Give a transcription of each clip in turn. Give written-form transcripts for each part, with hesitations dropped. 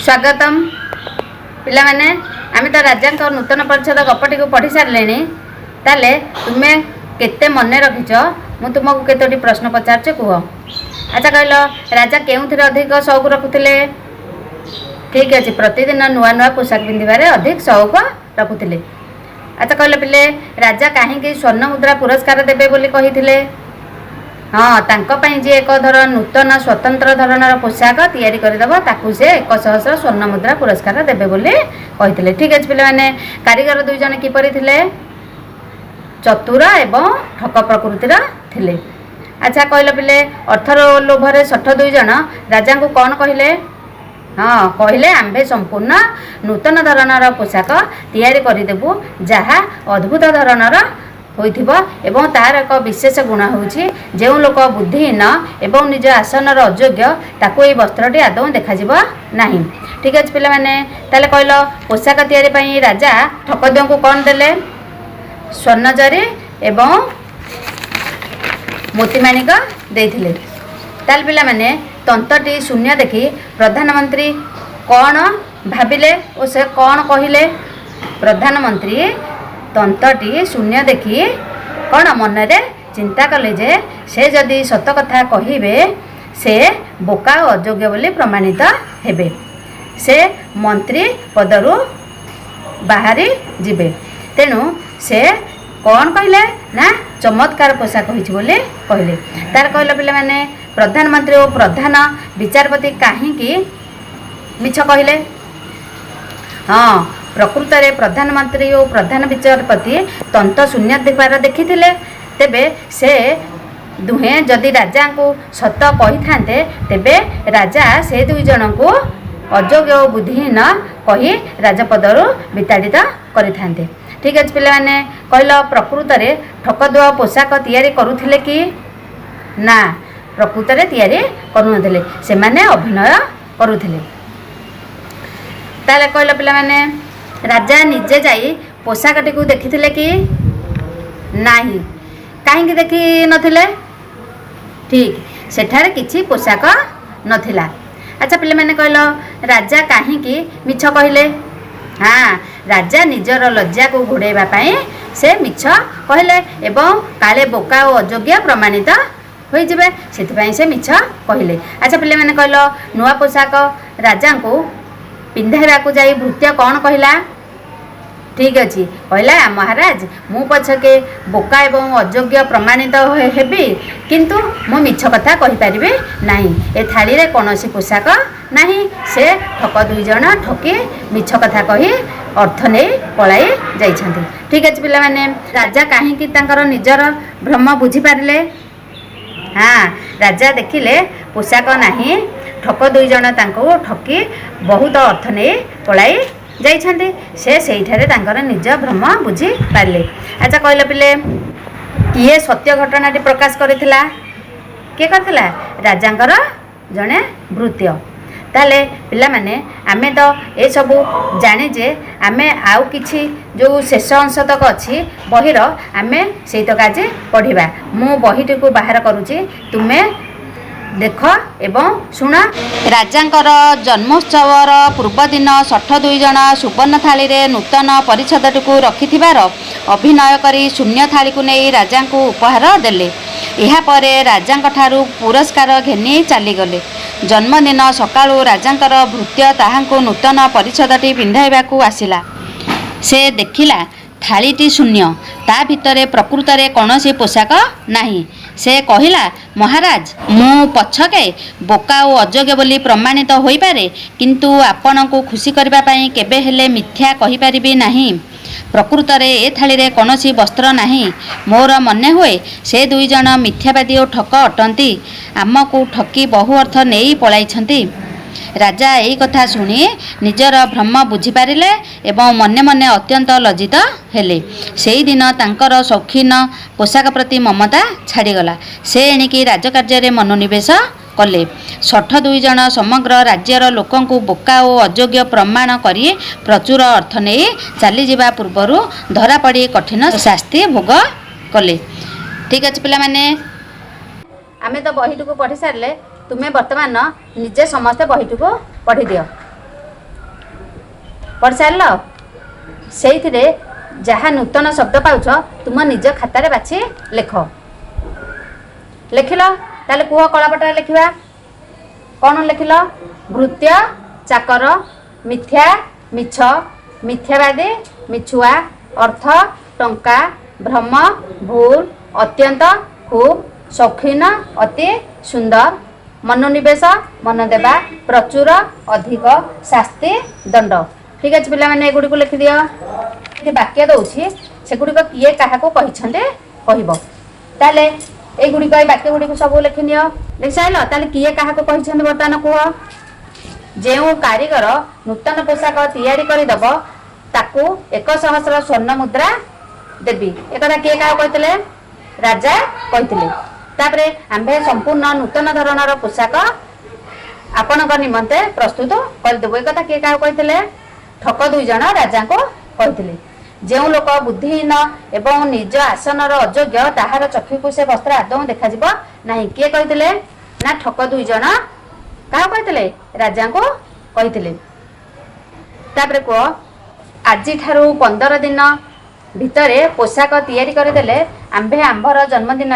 स्वागतम पिला माने आमे तो राजा नूतन परिषद गपटी को पढ़ी सारे ताले तुम्हें केते मन रखिच मु तुमको केतोटी प्रश्न पचारे कह। अच्छा कहल राजा केउथि अधिक शौक रखुले? ठीक अच्छे प्रतिदिन नुआ नुआ पोशाक पिंधारे अधिक शौक रखुले। अच्छा कहल पिले राजा कहीं स्वर्ण मुद्रा पुरस्कार देवे बोली कही? हाँ तांको जी एक धर नूतन स्वतंत्र धरणर पोशाक तैयारी करदेव ताकू से 100 स्वर्ण मुद्रा पुरस्कार देवे बोली कही। ठीक अच्छे पिले माने कारीगर दुई जन किपरि थिले? चतुर एवं ठक प्रकृतिर थिले। अच्छा कहल पिले अर्थर लोभरे सठ दुई जन राजा को कौन कहले? हाँ कहले आंबे संपूर्ण नूतन धरणर पोशाक तैयारी करदेबू जहाँ अद्भुत धरणर होइथिबो एवं तार एक विशेष गुण होउछि जेउ लोक बुद्धिहीन एवं निज आसनर अयोग्य ताकू ए वस्त्रटी आदौ देखाजिबो नाही। ठीक अछि पिला माने ताले कहल पोशाक तैयारी पई राजा ठकदियों को कौन देले? स्वर्ण जरी एवं मोतीमाणिक देथिले। ताले पिला माने तंत्रटी शून्य देखि प्रधानमंत्री कौन भाबिले और से कौन कहिले? प्रधानमंत्री तंत्रटी शून्य देखि कौन मन रे चिंता कले जे से जदि सत कथा कहिबे से बोका अयोग्य बोली प्रमाणित हेबे, से मंत्री पदरु बाहरी जिबे। तेणु से कौन कहले ना चमत्कार पोशाक होइछि बोली कहले। तार कहले पिले माने प्रधानमंत्री और प्रधान विचारपति काहींकी मिछ कहले? हाँ प्रकृत में प्रधानमंत्री और प्रधान विचारपति तंत्र शून्य देवार देखी तेबे से दुहे जदि राजा को सत कही थांते तेबे राजा से दुई जन को अयोग्य और बुद्धिहीन कही राजपदर विताड़ित करिथांते। ठीक अच्छे पिले माने कहल प्रकृत में ठकदुआ पोशाक तैयारी करुथिले कि ना? प्रकृत में तैयारी करुनथिले, से माने अभिनय करुथिले। ताले कहल पिला माने राजा निजे जाई पोशाकटी को देखिथिले कि नाही? काहींकी देखि नथिले? ठीक सेठारे किछि पोशाक नथिला। अच्छा पिले माने कहलो राजा काहींकी मिछ कहिले? हाँ राजा निजर लज्जा को घोड़ेबा पई से मिछ कहले एवं काले बोका और अयोग्य प्रमाणित होई जिवे सेथिपई से मिछ कहले। अच्छा पिले माने कहलो नुआ पोशाक राजा को पिंधाइबा को जाई भृत्य कौन कहला? ठीक अच्छे कहला महाराज मु पछके बोका एवं अयोग्य प्रमाणित हेबी किंतु मु मिछ कथा कहि परिबे नाही। ए थाली रे कोनोसी पोशाक नाही। से ठक दुई जन ठकी मिछ कथा कही अर्थ नै पलाई जाइछन्ति। ठीक अच्छे पिला माने राजा काहे कि तांकर निजर भ्रम बुझी पारिले? हाँ राजा देखिले पोशाक नाही ठक दुई जन तांको ठकी बहुत अर्थ नै पलाई जाइछन्ति। से सेठारे तांकर निज भ्रम बुझी पारले। अच्छा कहले पिले किए सत्य घटनाटी प्रकाश करिथिला? के करथिला? राजांकर जने भृत्य। ताले पिला माने आमे तो ए सबु जाने जे आमे आउ किछि जो शेष अंश तक अछि बहिर आमे सेई तक आज पढ़िबा। मु बहिटी को बाहर करूची तुमे देख एवं शुण। राजांकर जन्मोत्सवर पूर्व दिन 62 जन सुवर्ण थाली रे नूतन परिच्छदटी को रखिथिबार अभिनय करी शून्य थाली को नहीं राजा को उपहार देले। यहा परे राजांक ठारू पुरस्कार घेनी चलीगले। जन्मदिन सकाळू राजांकर भृत्य ताहांको नूतन परिच्छदटी पिंधाइबाकू आसिला। से देखिला थालीटी शून्य, ता भितरे प्रकृत रे कौनसी पोशाक नाही। से कहिला महाराज मु पछके बोका और अयोग्य बोली प्रमाणित होई पारे किंतु आपण को खुशी करबा पई केबे हेले मिथ्या कहि परिबी नाही। प्रकृत रे ए थाली रे कौनसी वस्त्र नाही। मोर मने हुए से दुई जन मिथ्यावादी और ठक अटंती, आमको ठकी बहु अर्थ नेई पलाइछंती। राजा यही कथा शुणी निजर भ्रम बुझीपारे एवं मने मने अत्यंत लज्जित हेले। सेई दिन तांकर शौखीन पोशाक प्रति ममता छाड़ीगला। से एणिकी राजकार्य मनोनिवेश कले। 62 जन समग्र राज्यर लोकंकु बोका और अयोग्य प्रमाण करी प्रचुर अर्थ नहीं चली जावा पूर्वर धरा पड़ी कठिन शास्ति भोग कले। ठीक अच्छे पिला माने आमे तो बहीटी को पढ़ी सारे तुम्हें वर्तमान निजे समस्ते बहीटी को पढ़ी दियो। पढ़ सार से जहाँ नूतन शब्द पाउछ तुम निज खातार बाछि लेख लिखिल ताले कुह कलापटा लिखा कौन लिखिल भृत्य चाकर मिथ्या मिछ मिथ्यावादी मिछुआ अर्थ टंका भ्रम भूल अत्यंत खूब शौखीन अति सुंदर मनोनिवेश मन देवा प्रचुर अधिक शास्ति दंड ठीक अच्छे पिला मैंने एगुड़ी को लिखि दियो वाक्य दौची सेगुड़िक किए क्या कहब ताले एगुड़िक वाक्य गुड़ी सब लिखि नि लिख सार ताले किए क्या बर्तमान कह जो कारीगर नूतन पोशाक तैयारी करदेव ताकू 1,000 स्वर्ण मुद्रा देवी एक किए क्या कहते राजा कहते आम्भे संपूर्ण नूतन धरणर पोशाक आपण निमंते प्रस्तुत करदेव एक किए क्या कहते ठक 2 जन राजा को कहते जो लोक बुद्धिहीन एवं निज आसनर अयोग्य ताहार चक्षु को से वस्त्र आदौ देखा ना किए कहते ना ठक 2 जन क्या कहते राजा को कहते कह आज 15 दिन भितर पोशाक तैयारी करदेले आम्भे आंभर जन्मदिन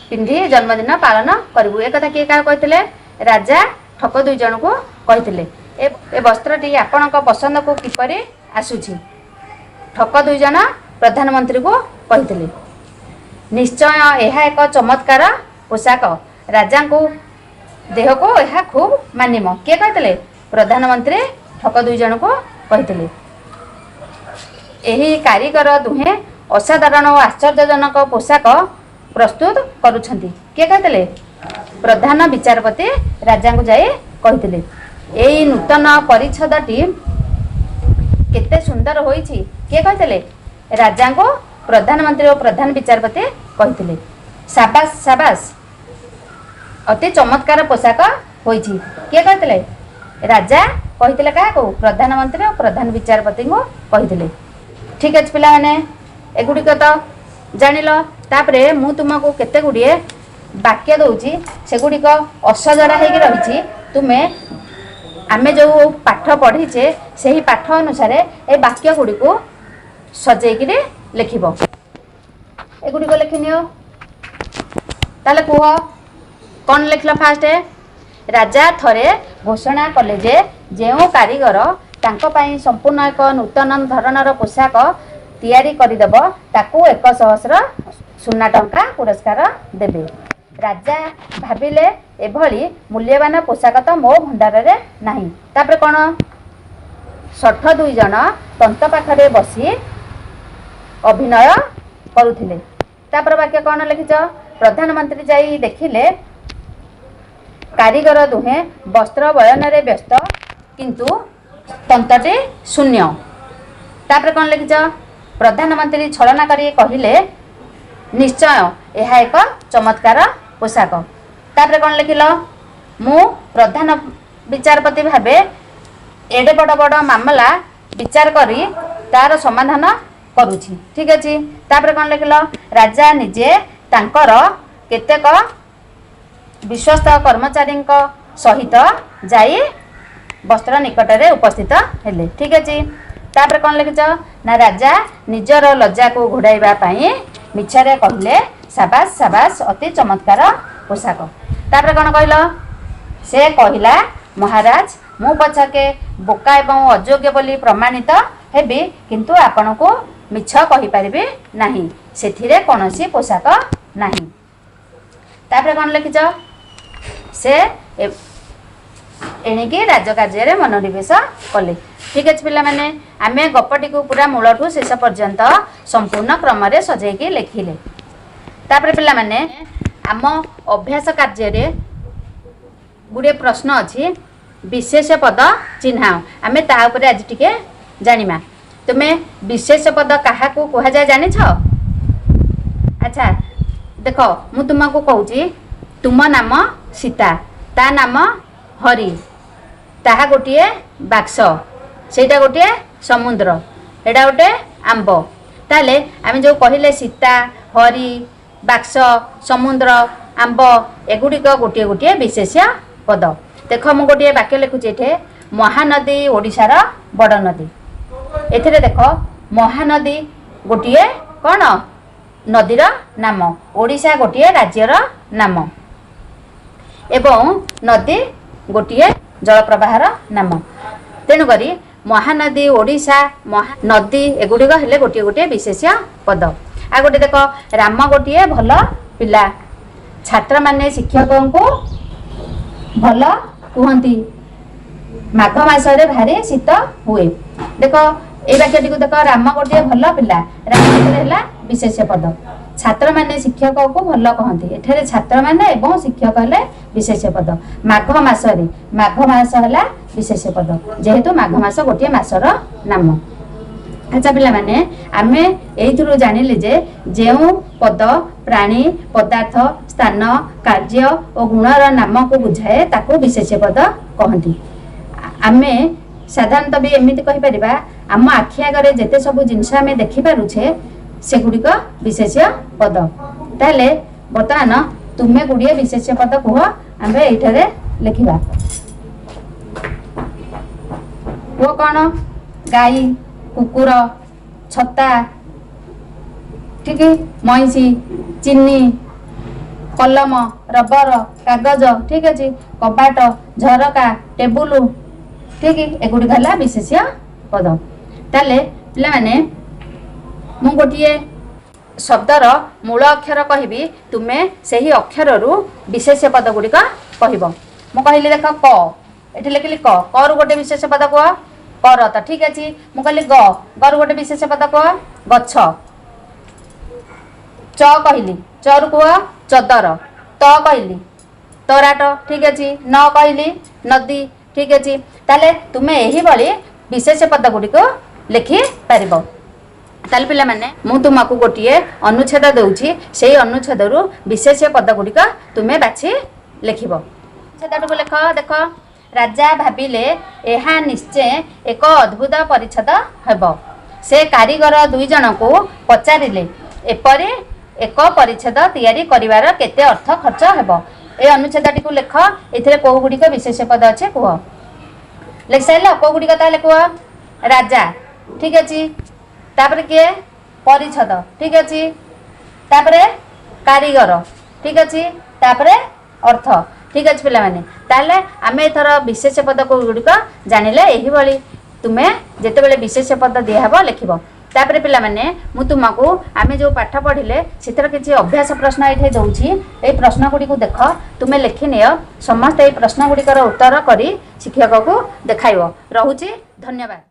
पिंधि जन्मदिन पालन करूँ एक किए क्या कहते राजा ठक 2 जन को कहते ए वस्त्रटी आपण पसंद को किपरि आसुछि ठक 2 जन प्रधानमंत्री को कहते निश्चय यह एक चमत्कार पोशाक राजा को देह को यह खूब मानिम किए कहते प्रधानमंत्री ठक 2 जन को कहते यही कारीगर दुहे असाधारण और आश्चर्यजनक पोशाक प्रस्तुत करुछंती किए कहते प्रधान विचारपति राजा को जाए कहते यही नूतन परिच्छदटी केते सुंदर होईछि किए कहते राजा को प्रधानमंत्री और प्रधान विचारपति कहते साबास साबास अति चमत्कार पोशाक होईछि किए कहते राजा कहते क्या प्रधानमंत्री और प्रधान विचारपति को कहते ठीक अच्छे पिला मैंने एगुड़िक तो जानिल तापरे मु तुमको केते गुड़िए वाक्य दौची सेगुड़िक असजड़ा हो रही तुम्हें आमे जो पाठ पढ़ीचे से ही पाठ अनुसार ए वाक्य गुड़ी को सजेकी लिखब एगुड़िक लिखि नियो ताले कुह कौन लिखल फास्ट राजा थरे घोषणा कले जे जो कारीगर तांको पाई संपूर्ण एक नूतन धरणर पोशाक तैयारी करदेव ताकू 1,000 सुना टंका पुरस्कार देवे राजा भाविले एभली मूल्यवान पोशाक तो मो भंडार रे नाही तापर कौन 62 जन तंत पाखरे बसी अभिनय करुथिले तापर वाक्य कौन लिखिच प्रधानमंत्री जाई देखिले कारीगर दुहे वस्त्र बयन रे व्यस्त किंतु तंतटे शून्य तापर कौन लिखिच प्रधानमंत्री छलना करी कहिले निश्चय यह एक चमत्कार पोशाक तापर कौन लिखिल मु प्रधान विचारपति भावे एडे बड़ बड़ मामला विचार करी तार समाधान करुछि ठीक अछि तापर कौन लिखिल राजा निजे तांकर केतेक विश्वस्त कर्मचारी सहित जाई वस्त्र निकट में उपस्थित हेले ठीक अच्छे तापर कौन लिखिच ना राजा निजर लज्जा को घोड़ाइबा पई मिछरे कहले साबास साबास अति चमत्कार पोशाक तापर कौन कहल से कहला महाराज मु पछके बोका एवं अयोग्य बोली प्रमाणित हेबी किंतु आपण को मिछ कहि परिबे नाही सेथिरे कोनोसी पोशाक नाही तापर कौन लिखिच से एणिकी राजकार्य मनोनिवेश कले ठीक अच्छे पिला माने आमे गपटी को पूरा मूलठू शेष पर्यंत संपूर्ण क्रम रे सजेकी लिखिले तापर पिला माने आम अभ्यास कार्य रे गुड़े प्रश्न अच्छी विशेष पद चिन्ह आमे ता ऊपर आज टिके जानिमा तुमे विशेष पद काहा को कहा जाय जानि छ अच्छा देखो मु तुमको कहूची तुम नाम सीता ता नाम हरि ताहा गोटे बाक्स सेटा गोटे समुद्र एटा गोटे आंब ताले आमे जो कहले सीता हरि बाक्स समुद्र आंब एगुड़िक गोटे गोटे विशेष पद देख मु गोटे वाक्य लिखुचे एठे महानदी ओडिशार बड़ नदी। एथिरे देख महानदी गोटे कौन नदीर नाम, ओडिशा गोटे राज्यर नाम एवं नदी गोटे जलप्रवाहर नाम। तेणुक महानदी ओडिशा नदी एगुड़िक हेले गोटे गोटे विशेष्य पद। आ गोटे देख राम गोटे भल पिला, छात्र माने शिक्षक को भल कहती, माघ मासरे भारी शीत हुए। देख ये वाक्यटी को देख, राम गोटे भल पिला, राम है विशेष्य पद, छात्र माने शिक्षक को भल कहती, एठारे छात्र माने एवं शिक्षक हेले विशेष्य पद। माघ मासरे, माघ मास है विशेष्य पद, जेहेतु माघ मास गोटे मासर नाम। अच्छा पिला माने आमे एइथुरु जानिले जे जेउ पद प्राणी पदार्थ स्थान कार्य और गुणर नाम को बुझाए ताको विशेष्य पद कहती। आमे साधारणतः भी एमिति कहि परिबा, आम आखि आगरे जेते सब जिनस आमे देखि पारुछे सेगुड़िक विशेष्य पद। ताले बर्तमान तुमे गुड़िए विशेष्य पद कह, आम ये लिखा वो कौन, गाई कुकुर छता, ठीक, मईसी चीनी कलम रबर कागज, ठीक अच्छे, कबाट झरका टेबुल, ठीक, एगुड़िक है विशेष्य पद। ताले पिला माने मु गोटे शब्दर मूल अक्षर कहबी, तुमे सही अक्षर रु विशेष्य पद गुड़िक कह। मु कहली देख क, ये लिखिली क, क रु गोटे विशेष्य पद कह, करत, ठीक अच्छे। मु कहली ग, ग रु गोटे विशेष्य पद कह, गछ। च कहली, च रु कह चदर, त कहली तराट, ठीक अच्छे, न कहली नदी, ठीक अच्छे। ताले तुमे यही भली विशेष्य पद गुड़िक लिखि पारिबो। ताले पिला माने मु तुमको गोटे अनुच्छेद दउछि, सेही अनुच्छेद रु विशेष्य पद गुड़िक तुमे बाछि लिखिबो। अनुच्छेद लेख, देख राजा भाविले एहा निश्चय एक अद्भुत परिच्छेद हेब। से कारीगर दुई जन को पचारिले एपरि एक परिच्छेद तैयारी करिवार केते अर्थ खर्च हेब। ए अनुच्छेदटी को लेख, एथिरे को गुड़िक विशेष्य पद अच्छे कह। लिख साइल को गुड़िक ताले कह, राजा, ठीक अच्छे, तापर किए परिच्छेद, ठीक अच्छे, तापर कारीगर, ठीक अच्छे, तापर अर्थ, ठीक अच्छे पिला माने। ताले आमे एथर विशेष्य पद को गुड़िक जानिले एही भली तुमे जेतेबेले विशेष्य पद दिया हबो लिखिबो। तापर पिला माने मु तुमको आमे जो पाठ पढ़िले सेतर किछि अभ्यास प्रश्न एठे दउछि, ए प्रश्न गुडी को देख, तुमे लिखि नियो, समस्त ए प्रश्न गुडी कर उत्तर करी शिक्षक को देखाइबो। रहुछि, धन्यवाद।